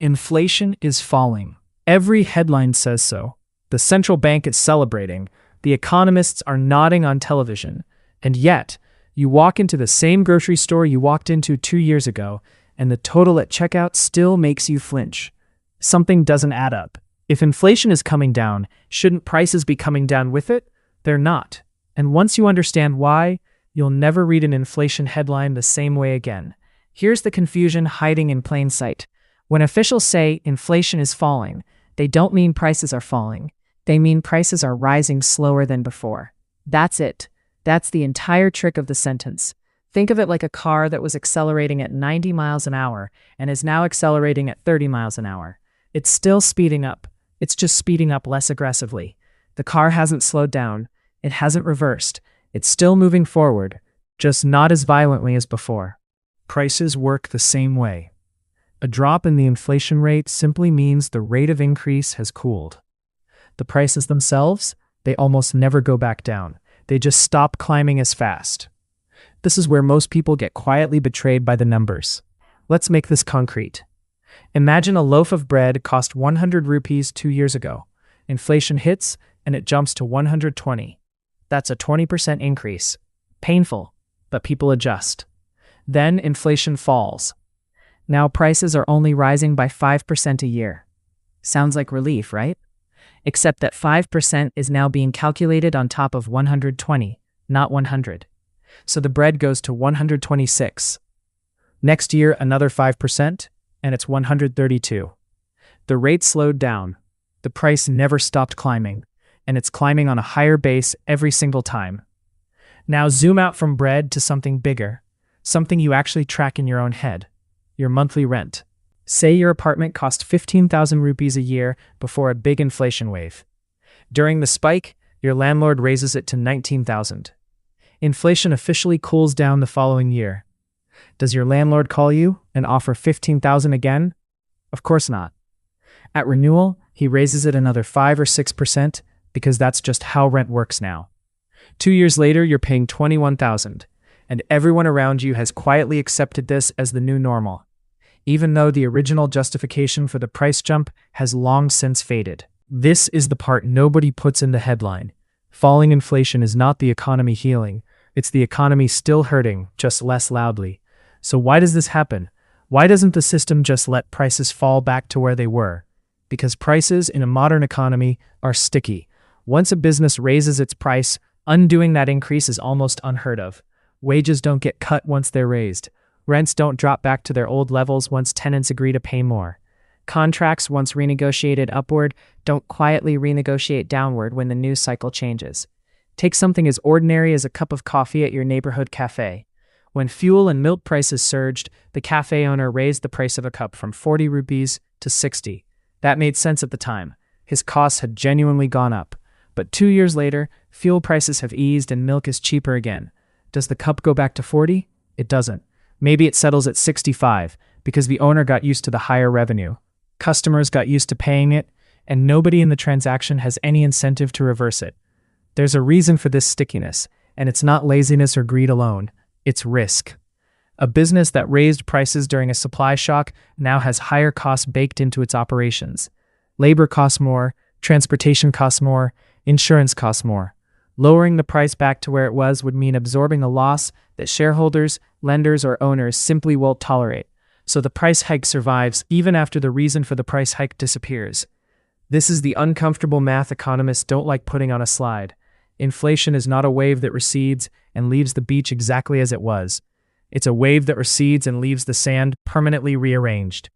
Inflation is falling. Every headline says so. The central bank is celebrating. The economists are nodding on television. And yet, you walk into the same grocery store you walked into 2 years ago, and the total at checkout still makes you flinch. Something doesn't add up. If inflation is coming down, shouldn't prices be coming down with it? They're not. And once you understand why, you'll never read an inflation headline the same way again. Here's the confusion hiding in plain sight. When officials say inflation is falling, they don't mean prices are falling. They mean prices are rising slower than before. That's it. That's the entire trick of the sentence. Think of it like a car that was accelerating at 90 miles an hour and is now accelerating at 30 miles an hour. It's still speeding up. It's just speeding up less aggressively. The car hasn't slowed down. It hasn't reversed. It's still moving forward, just not as violently as before. Prices work the same way. A drop in the inflation rate simply means the rate of increase has cooled. The prices themselves, they almost never go back down. They just stop climbing as fast. This is where most people get quietly betrayed by the numbers. Let's make this concrete. Imagine a loaf of bread cost 100 rupees 2 years ago. Inflation hits and it jumps to 120. That's a 20% increase. Painful, but people adjust. Then inflation falls. Now prices are only rising by 5% a year. Sounds like relief, right? Except that 5% is now being calculated on top of 120, not 100. So the bread goes to 126. Next year, another 5%, and it's 132. The rate slowed down. The price never stopped climbing, and it's climbing on a higher base every single time. Now zoom out from bread to something bigger, something you actually track in your own head, your monthly rent. Say your apartment cost 15,000 rupees a year before a big inflation wave. During the spike, your landlord raises it to 19,000. Inflation officially cools down the following year. Does your landlord call you and offer 15,000 again? Of course not. At renewal, he raises it another 5 or 6% because that's just how rent works now. 2 years later, you're paying 21,000, and everyone around you has quietly accepted this as the new normal, even though the original justification for the price jump has long since faded. This is the part nobody puts in the headline. Falling inflation is not the economy healing, it's the economy still hurting, just less loudly. So why does this happen? Why doesn't the system just let prices fall back to where they were? Because prices in a modern economy are sticky. Once a business raises its price, undoing that increase is almost unheard of. Wages don't get cut once they're raised. Rents don't drop back to their old levels once tenants agree to pay more. Contracts, once renegotiated upward, don't quietly renegotiate downward when the news cycle changes. Take something as ordinary as a cup of coffee at your neighborhood cafe. When fuel and milk prices surged, the cafe owner raised the price of a cup from 40 rupees to 60. That made sense at the time. His costs had genuinely gone up. But 2 years later, fuel prices have eased and milk is cheaper again. Does the cup go back to 40? It doesn't. Maybe it settles at 65 because the owner got used to the higher revenue. Customers got used to paying it, and nobody in the transaction has any incentive to reverse it. There's a reason for this stickiness, and it's not laziness or greed alone. It's risk. A business that raised prices during a supply shock now has higher costs baked into its operations. Labor costs more, transportation costs more, insurance costs more. Lowering the price back to where it was would mean absorbing a loss that shareholders, lenders, or owners simply won't tolerate. So the price hike survives even after the reason for the price hike disappears. This is the uncomfortable math economists don't like putting on a slide. Inflation is not a wave that recedes and leaves the beach exactly as it was. It's a wave that recedes and leaves the sand permanently rearranged.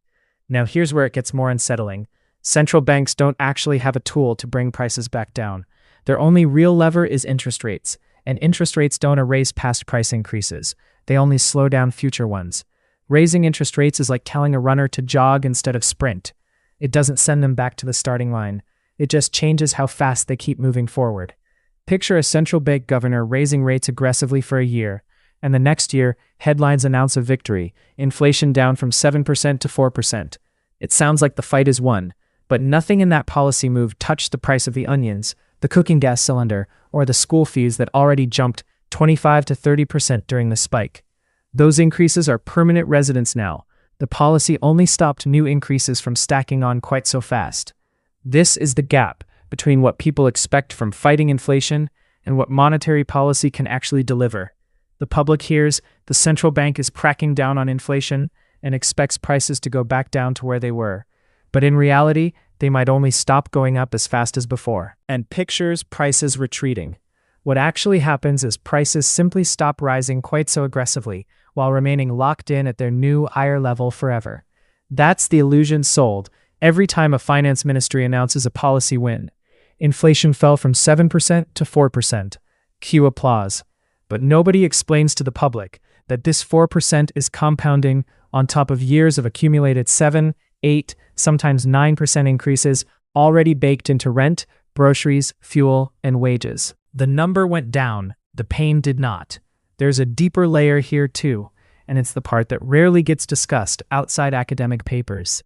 Now here's where it gets more unsettling. Central banks don't actually have a tool to bring prices back down. Their only real lever is interest rates, and interest rates don't erase past price increases. They only slow down future ones. Raising interest rates is like telling a runner to jog instead of sprint. It doesn't send them back to the starting line. It just changes how fast they keep moving forward. Picture a central bank governor raising rates aggressively for a year, and the next year, headlines announce a victory, inflation down from 7% to 4%. It sounds like the fight is won, but nothing in that policy move touched the price of the onions, the cooking gas cylinder, or the school fees that already jumped 25 to 30% during the spike. Those increases are permanent residents now. The policy only stopped new increases from stacking on quite so fast. This is the gap between what people expect from fighting inflation and what monetary policy can actually deliver. The public hears the central bank is cracking down on inflation and expects prices to go back down to where they were. But in reality, they might only stop going up as fast as before, and pictures prices retreating. What actually happens is prices simply stop rising quite so aggressively, while remaining locked in at their new higher level forever. That's the illusion sold every time a finance ministry announces a policy win. Inflation fell from 7% to 4%. Cue applause. But nobody explains to the public that this 4% is compounding on top of years of accumulated 7, 8, sometimes 9% increases already baked into rent, groceries, fuel, and wages. The number went down, the pain did not. There's a deeper layer here too, and it's the part that rarely gets discussed outside academic papers.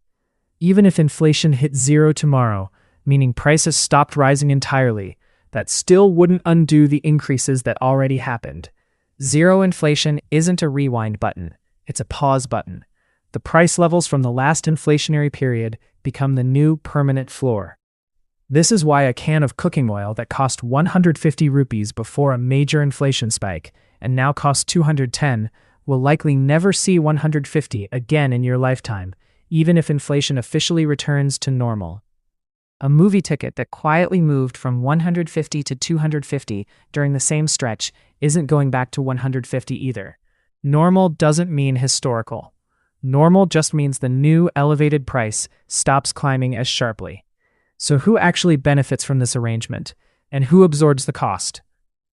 Even if inflation hit zero tomorrow, meaning prices stopped rising entirely, that still wouldn't undo the increases that already happened. Zero inflation isn't a rewind button, it's a pause button. The price levels from the last inflationary period become the new permanent floor. This is why a can of cooking oil that cost 150 rupees before a major inflation spike and now costs 210 will likely never see 150 again in your lifetime, even if inflation officially returns to normal. A movie ticket that quietly moved from 150 to 250 during the same stretch isn't going back to 150 either. Normal doesn't mean historical. Normal just means the new elevated price stops climbing as sharply. So who actually benefits from this arrangement, and who absorbs the cost?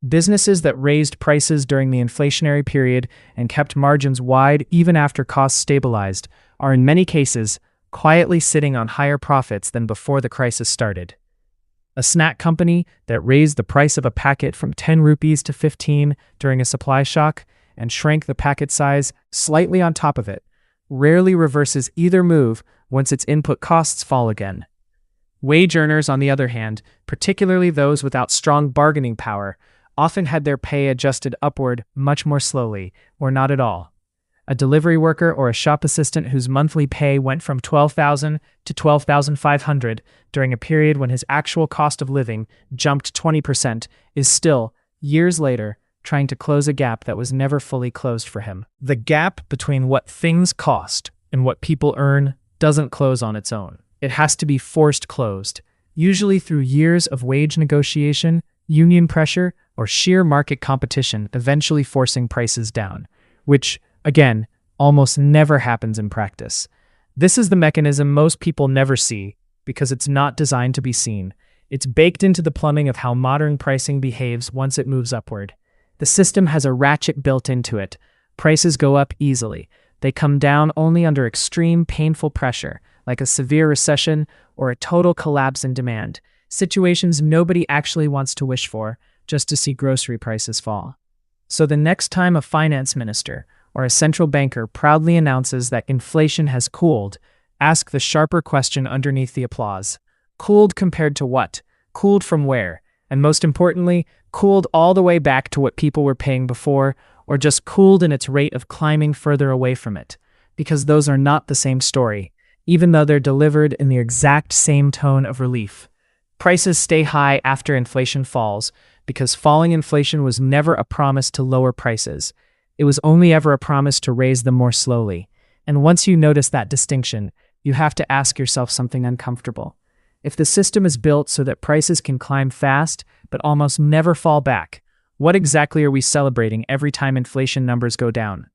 Businesses that raised prices during the inflationary period and kept margins wide even after costs stabilized are in many cases quietly sitting on higher profits than before the crisis started. A snack company that raised the price of a packet from 10 rupees to 15 during a supply shock and shrank the packet size slightly on top of it rarely reverses either move once its input costs fall again. Wage earners, on the other hand, particularly those without strong bargaining power, often had their pay adjusted upward much more slowly, or not at all. A delivery worker or a shop assistant whose monthly pay went from $12,000 to $12,500 during a period when his actual cost of living jumped 20% is still, years later, trying to close a gap that was never fully closed for him. The gap between what things cost and what people earn doesn't close on its own. It has to be forced closed, usually through years of wage negotiation, union pressure, or sheer market competition eventually forcing prices down, which, again, almost never happens in practice. This is the mechanism most people never see because it's not designed to be seen. It's baked into the plumbing of how modern pricing behaves once it moves upward. The system has a ratchet built into it. Prices go up easily. They come down only under extreme, painful pressure, like a severe recession or a total collapse in demand, situations nobody actually wants to wish for, just to see grocery prices fall. So the next time a finance minister or a central banker proudly announces that inflation has cooled, ask the sharper question underneath the applause. Cooled compared to what? Cooled from where? And most importantly, cooled all the way back to what people were paying before, or just cooled in its rate of climbing further away from it? Because those are not the same story, even though they're delivered in the exact same tone of relief. Prices stay high after inflation falls, because falling inflation was never a promise to lower prices. It was only ever a promise to raise them more slowly. And once you notice that distinction, you have to ask yourself something uncomfortable. If the system is built so that prices can climb fast, but almost never fall back, what exactly are we celebrating every time inflation numbers go down?